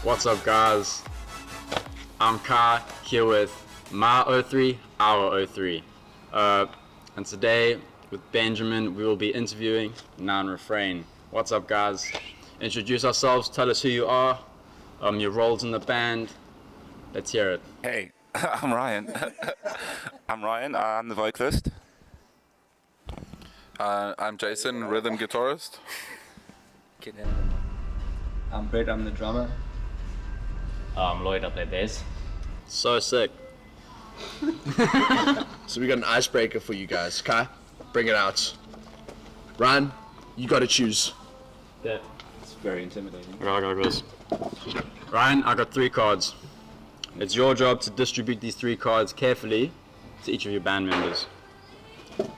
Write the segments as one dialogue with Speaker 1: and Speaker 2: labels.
Speaker 1: What's up, guys? I'm Kai, here with My03, our 03. And today, with Benjamin, we will be interviewing Nine Refrain. What's up, guys? Introduce ourselves, tell us who you are, your roles in the band. Let's hear it.
Speaker 2: Hey, I'm Ryan. I'm the vocalist.
Speaker 3: I'm Jason, rhythm guitarist.
Speaker 4: I'm Brett, I'm the drummer.
Speaker 5: I'm Lloyd, up there, bass.
Speaker 1: So sick.
Speaker 6: So we got an icebreaker for you guys. Kai, bring it out. Ryan, you gotta choose.
Speaker 4: Yeah, it's very intimidating.
Speaker 1: I got this. Ryan, I got 3 cards. It's your job to distribute these 3 cards carefully to each of your band members.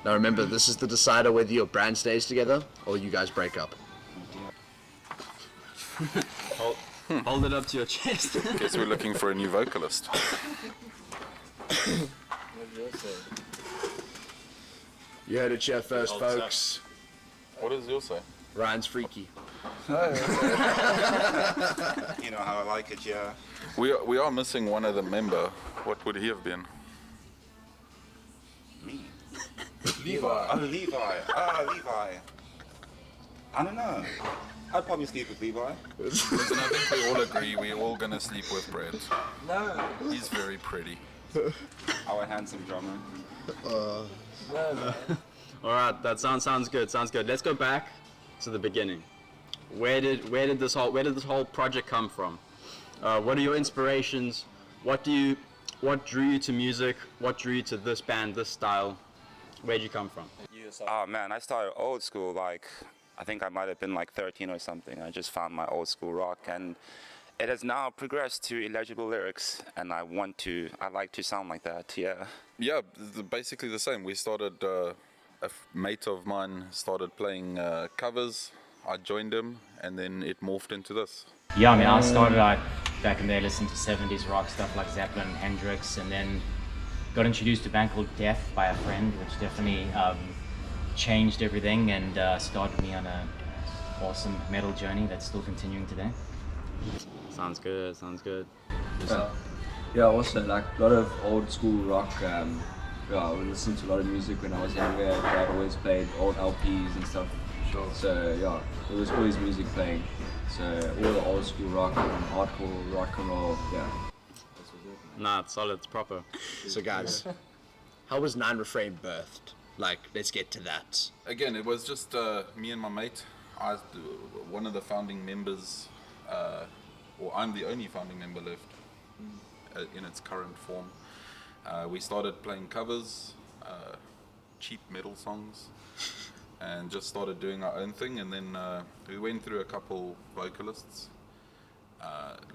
Speaker 6: Now remember, this is the decider whether your band stays together or you guys break up.
Speaker 1: Hold it up to your chest.
Speaker 3: Guess we're looking for a new vocalist.
Speaker 6: You heard it here first, folks.
Speaker 3: What does yours say?
Speaker 6: Ryan's freaky.
Speaker 2: You know how I like it, yeah.
Speaker 3: We are missing one other member. What would he have been?
Speaker 2: Me. Levi. Oh, Levi. Levi. I don't know. I'd probably sleep with Levi.
Speaker 3: Listen, I think we all agree we're all gonna sleep with Brett.
Speaker 4: No.
Speaker 3: He's very pretty.
Speaker 2: Our handsome drummer.
Speaker 1: Alright, that sounds good. Let's go back to the beginning. Where did this whole project come from? What are your inspirations? What drew you to music? What drew you to this band, this style? Where'd you come from?
Speaker 2: Oh man, I started old school, like, I think I might have been like 13 or something. I just found my old school rock, and it has now progressed to illegible lyrics, and I like to sound like that, yeah.
Speaker 3: Yeah, basically the same. We started, a mate of mine started playing covers. I joined him, and then it morphed into this.
Speaker 5: Yeah, I mean, I started out back in there listening to 70s rock stuff like Zeppelin, Hendrix, and then got introduced to a band called Death by a friend, which definitely changed everything and started me on an awesome metal journey that's still continuing today.
Speaker 1: Sounds good.
Speaker 4: Yeah, also like a lot of old school rock. I would listen to a lot of music when I was younger. Dad always played old LPs and stuff.
Speaker 3: Sure.
Speaker 4: So yeah, there was always music playing. So all the old school rock and hardcore rock and roll, yeah.
Speaker 1: Nah, it's solid, it's proper.
Speaker 6: So guys, how was Nine Refrain birthed? Like, let's get to that.
Speaker 3: Again, it was just me and my mate. One of the founding members, or I'm the only founding member left in its current form. We started playing covers, cheap metal songs, and just started doing our own thing. And then we went through a couple vocalists,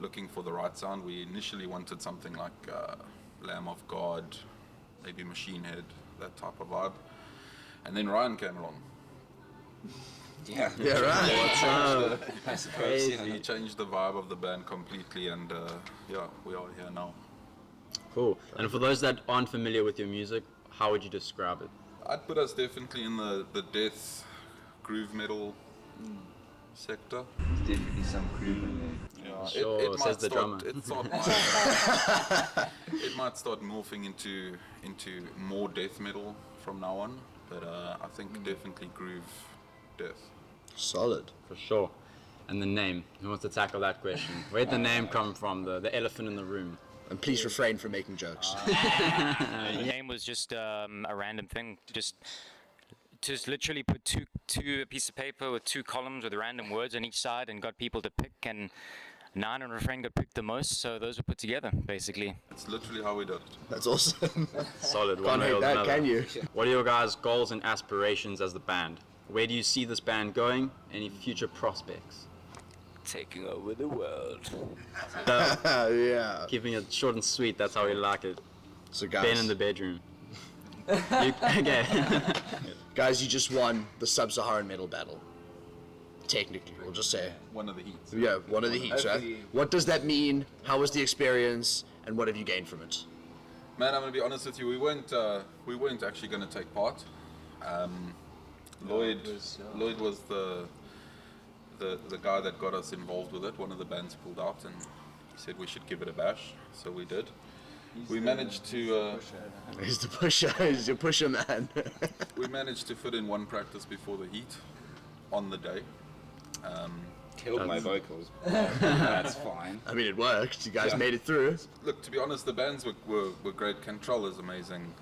Speaker 3: looking for the right sound. We initially wanted something like Lamb of God, maybe Machine Head, that type of vibe. And then Ryan came along.
Speaker 2: Yeah.
Speaker 6: Yeah, right.
Speaker 1: What's up?
Speaker 4: That's
Speaker 3: He changed the vibe of the band completely, and yeah, we are here now.
Speaker 1: Cool. And for those that aren't familiar with your music, how would you describe it?
Speaker 3: I'd put us definitely in the death groove metal sector.
Speaker 4: Definitely some groove in there.
Speaker 3: Yeah,
Speaker 1: Sure, says the drummer.
Speaker 3: It might start morphing into more death metal from now on, but I think definitely groove death.
Speaker 6: Solid.
Speaker 1: For sure. And the name. Who wants to tackle that question? Where'd the name come from? The elephant in the room.
Speaker 6: And please refrain from making jokes.
Speaker 5: The name was just a random thing. Just literally put two piece of paper with 2 columns with random words on each side and got people to pick, and Nine and Refrain got picked the most, so those were put together, basically.
Speaker 3: It's literally how we did it.
Speaker 6: That's awesome.
Speaker 1: Solid. One
Speaker 6: Can't
Speaker 1: way
Speaker 6: hate
Speaker 1: or
Speaker 6: that,
Speaker 1: another.
Speaker 6: can you?
Speaker 1: What are your guys' goals and aspirations as the band? Where do you see this band going? Any future prospects?
Speaker 2: Taking over the world.
Speaker 6: Yeah.
Speaker 1: Keeping it short and sweet, that's how we like it.
Speaker 6: So guys,
Speaker 1: Ben in the bedroom. Okay.
Speaker 6: guys, you just won the SubSaharan medal battle. Technically, we'll just say.
Speaker 3: One of the heats.
Speaker 6: Yeah, one of the heats, right? What does that mean? How was the experience? And what have you gained from it?
Speaker 3: Man, I'm gonna be honest with you. We weren't actually gonna take part. Lloyd was the guy that got us involved with it. One of the bands pulled out, and said we should give it a bash, so we did. We managed to
Speaker 6: He's the pusher. He's your pusher, man.
Speaker 3: we managed to fit in one practice before the heat on the day.
Speaker 2: Killed my vocals. That's fine.
Speaker 6: I mean, it worked. You guys made it through.
Speaker 3: Look, to be honest, the bands were great. Control is amazing.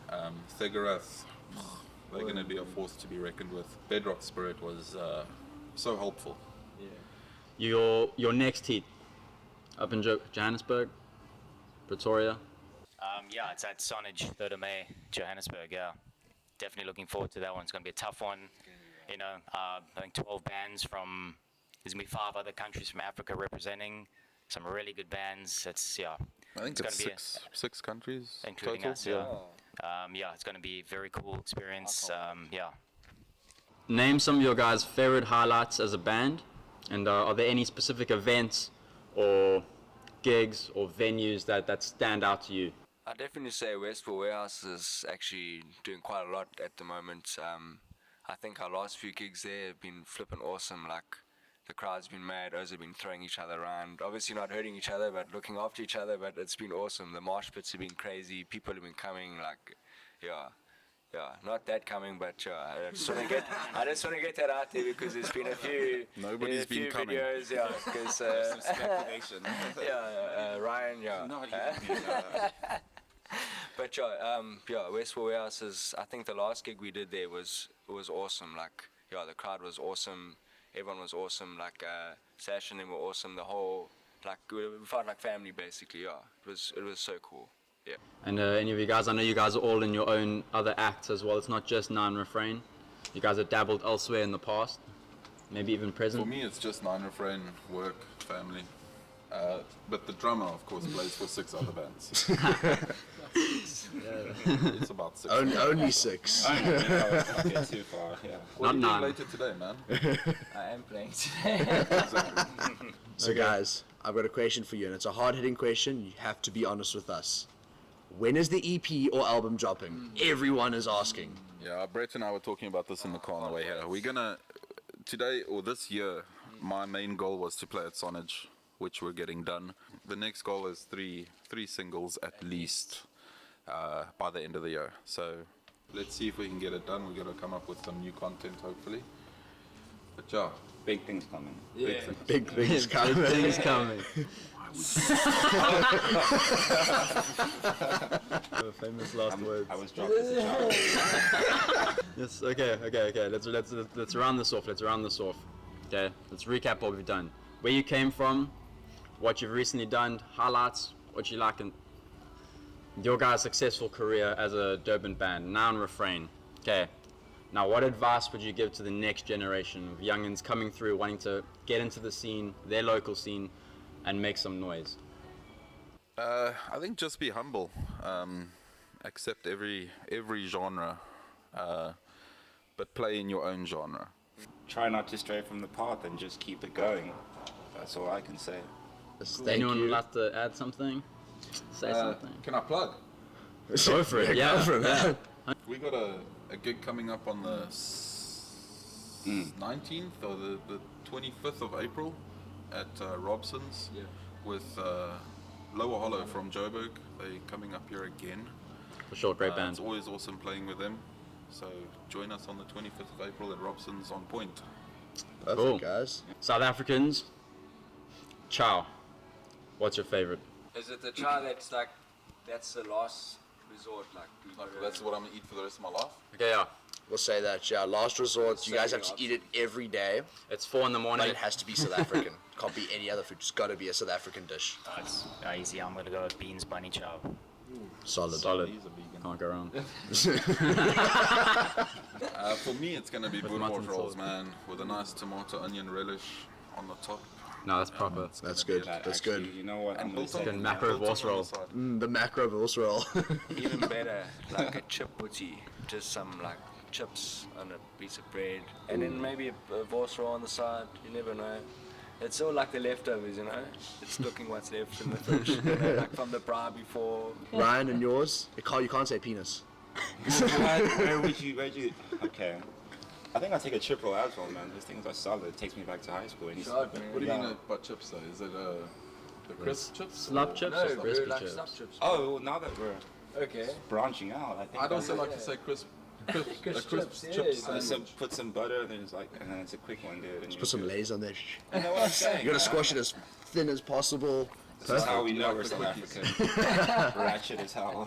Speaker 3: Thegarath, they're going to be a force to be reckoned with. Bedrock Spirit was so helpful.
Speaker 1: Your next heat up in Johannesburg, Pretoria.
Speaker 5: Yeah, it's at Sonnage, 3rd of May, Johannesburg. Yeah, definitely looking forward to that one. It's going to be a tough one. You know, I think 12 bands from. There's going to be 5 other countries from Africa representing. Some really good bands. I think
Speaker 3: it's six countries
Speaker 5: including
Speaker 3: total.
Speaker 5: us. Yeah, it's going to be a very cool experience.
Speaker 1: Name some of your guys' favorite highlights as a band, and are there any specific events or gigs or venues that stand out to you?
Speaker 4: I'd definitely say Westport Warehouse is actually doing quite a lot at the moment. I think our last few gigs there have been flipping awesome. Like, the crowd's been mad, O's have been throwing each other around. Obviously not hurting each other, but looking after each other, but it's been awesome. The mosh pits have been crazy, people have been coming, like, not that coming, but I just want to get that out there because there's been a few
Speaker 3: Nobody's been coming.
Speaker 4: videos, because
Speaker 2: Speculation.
Speaker 4: Ryan, But Westport Warehouse is, I think the last gig we did there was awesome. Like, the crowd was awesome, everyone was awesome. Like, Sash and them were awesome. The whole, like, we felt like family basically. Yeah, it was so cool. Yeah.
Speaker 1: And any of you guys, I know you guys are all in your own other acts as well. It's not just Nine Refrain. You guys have dabbled elsewhere in the past, maybe even present.
Speaker 3: For me, it's just Nine Refrain, work, family. But the drummer, of course, plays for 6 other bands. It's about 6.
Speaker 6: Only 6.
Speaker 2: Okay, too far. Yeah.
Speaker 3: What are you
Speaker 1: Not
Speaker 3: doing
Speaker 1: 9.
Speaker 3: later today, man?
Speaker 4: I am playing today.
Speaker 6: So guys, I've got a question for you, and it's a hard-hitting question. You have to be honest with us. When is the EP or album dropping? Everyone is asking.
Speaker 3: Yeah, Brett and I were talking about this in the car on the way here. We're gonna, today or this year, my main goal was to play at Sonnage, which we're getting done. The next goal is three singles at least by the end of the year. So let's see if we can get it done. We're gonna come up with some new content, hopefully. But yeah,
Speaker 2: Big things coming.
Speaker 6: Big things coming.
Speaker 1: Big things coming. Famous last words.
Speaker 2: I was dropped as a child.
Speaker 1: Yes. Okay. Let's round this off. Okay. Let's recap what we've done. Where you came from, what you've recently done, highlights, what you like in your guys' successful career as a Durban band. Nine Refrain. Okay. Now, what advice would you give to the next generation of youngins coming through, wanting to get into the scene, their local scene, and make some noise?
Speaker 3: I think just be humble. Accept every genre, but play in your own genre.
Speaker 2: Try not to stray from the path and just keep it going. That's all I can say.
Speaker 6: Thank
Speaker 1: Anyone
Speaker 6: you.
Speaker 1: would like to add something? Say something.
Speaker 3: Can I plug?
Speaker 1: Go for it. Yeah.
Speaker 6: Go for it, man.
Speaker 3: We got a gig coming up on the 19th or the 25th of April at Robson's with Lower Hollow from Joburg. They're coming up here again.
Speaker 1: For sure, great band.
Speaker 3: It's always awesome playing with them. So join us on the 25th of April at Robson's on Point.
Speaker 6: Perfect,
Speaker 1: Cool.
Speaker 6: guys.
Speaker 1: South Africans, ciao. What's your favorite?
Speaker 4: Is it the child that's the last resort?
Speaker 3: That's what I'm gonna eat for the rest of my life.
Speaker 1: Okay, yeah.
Speaker 6: We'll say that, yeah. Last resort, you guys have to
Speaker 4: Saving
Speaker 6: eat it every day,
Speaker 1: It's 4 in the
Speaker 6: but
Speaker 1: morning.
Speaker 6: it has to be South African. Can't be any other food. It's got to be a South African dish.
Speaker 5: It's easy. I'm gonna go with beans bunny chow.
Speaker 6: Solid.
Speaker 1: Solid.
Speaker 3: He's a vegan.
Speaker 1: Can't go wrong.
Speaker 3: For me, it's gonna be
Speaker 1: With
Speaker 3: boerewors
Speaker 1: mutton
Speaker 3: rolls,
Speaker 1: sauce.
Speaker 3: man, with a nice tomato onion relish on the top.
Speaker 1: No, that's proper.
Speaker 3: It's
Speaker 6: That's
Speaker 3: gonna be
Speaker 6: good.
Speaker 3: a-
Speaker 6: That's
Speaker 2: Actually,
Speaker 6: good.
Speaker 2: You know what? I'm
Speaker 3: And
Speaker 2: gonna
Speaker 3: biltong.
Speaker 2: say
Speaker 1: Good macro
Speaker 3: Biltong
Speaker 1: boss
Speaker 3: on the
Speaker 1: roll.
Speaker 3: side.
Speaker 6: The macro Vos roll.
Speaker 4: Even better, like a chip putty, just some like chips on a piece of bread, and then maybe a Vos roll on the side. You never know. It's all like the leftovers, you know. It's looking what's left in the fridge, you know, like from the braai before.
Speaker 6: Ryan, and yours? You can't say penis.
Speaker 2: where would you? Okay. I think I'll take a chip roll as well, man. These things are solid. It takes me back to high school.
Speaker 3: What do you mean by chips though? Is it The crisp chips?
Speaker 1: Slop chips
Speaker 7: No,
Speaker 1: or
Speaker 7: bro,
Speaker 1: crispy
Speaker 7: like
Speaker 1: chips?
Speaker 7: slap chips.
Speaker 2: Oh, well, now that we're
Speaker 7: Okay.
Speaker 2: branching out, I think
Speaker 3: I'd also like to say crisp
Speaker 7: Crisp
Speaker 3: crisp
Speaker 7: chips, yeah.
Speaker 3: chips
Speaker 2: some,
Speaker 3: sandwich.
Speaker 2: put some butter, and then it's a quick one, dude. And
Speaker 6: Put some Lay's on there.
Speaker 2: You know what I'm saying?
Speaker 6: You gotta
Speaker 2: man?
Speaker 6: squash it as thin as possible.
Speaker 2: This is how we know
Speaker 3: Like
Speaker 2: we're
Speaker 3: the
Speaker 2: South
Speaker 3: quickies.
Speaker 2: African. Ratchet as hell.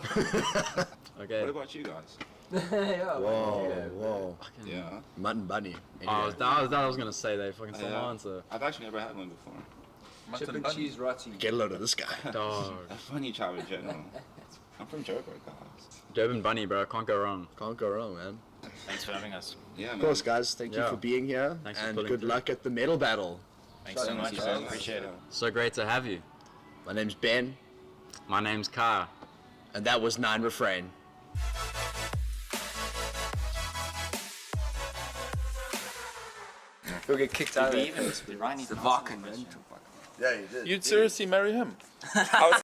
Speaker 1: Okay.
Speaker 2: What about you guys?
Speaker 7: Yeah,
Speaker 6: Whoa.
Speaker 2: Yeah.
Speaker 6: Mutton bunny.
Speaker 1: Oh,
Speaker 6: Anyway.
Speaker 1: that was I was gonna say they fucking stole my
Speaker 2: Yeah.
Speaker 1: answer.
Speaker 2: I've actually never had one before.
Speaker 7: Chip
Speaker 3: Mutton
Speaker 7: and
Speaker 3: bun.
Speaker 7: cheese roti.
Speaker 6: Get a load of this guy.
Speaker 1: Dog.
Speaker 2: A funny child in general. I'm from Joburg, guys.
Speaker 1: Durban bunny, bro. Can't go wrong.
Speaker 6: Can't go wrong, man.
Speaker 8: Thanks for having us.
Speaker 2: Yeah, man.
Speaker 6: Of course, guys. Thank you
Speaker 1: Yeah.
Speaker 6: for being here.
Speaker 1: Thanks for
Speaker 6: and
Speaker 1: pulling
Speaker 6: good
Speaker 1: through.
Speaker 6: luck at the medal battle.
Speaker 8: Thanks so much.
Speaker 2: Yeah.
Speaker 8: Appreciate it.
Speaker 1: So great to have you.
Speaker 6: My name's Ben,
Speaker 1: My name's Kyle.
Speaker 6: and that was Nine Refrain.
Speaker 7: You'll get kicked out of
Speaker 8: Did
Speaker 7: it.
Speaker 8: we even? Did Ryan
Speaker 7: The
Speaker 8: even
Speaker 7: Wacken,
Speaker 8: answer the
Speaker 7: man.
Speaker 8: question?
Speaker 6: Yeah, you did.
Speaker 3: You'd seriously marry him?
Speaker 2: I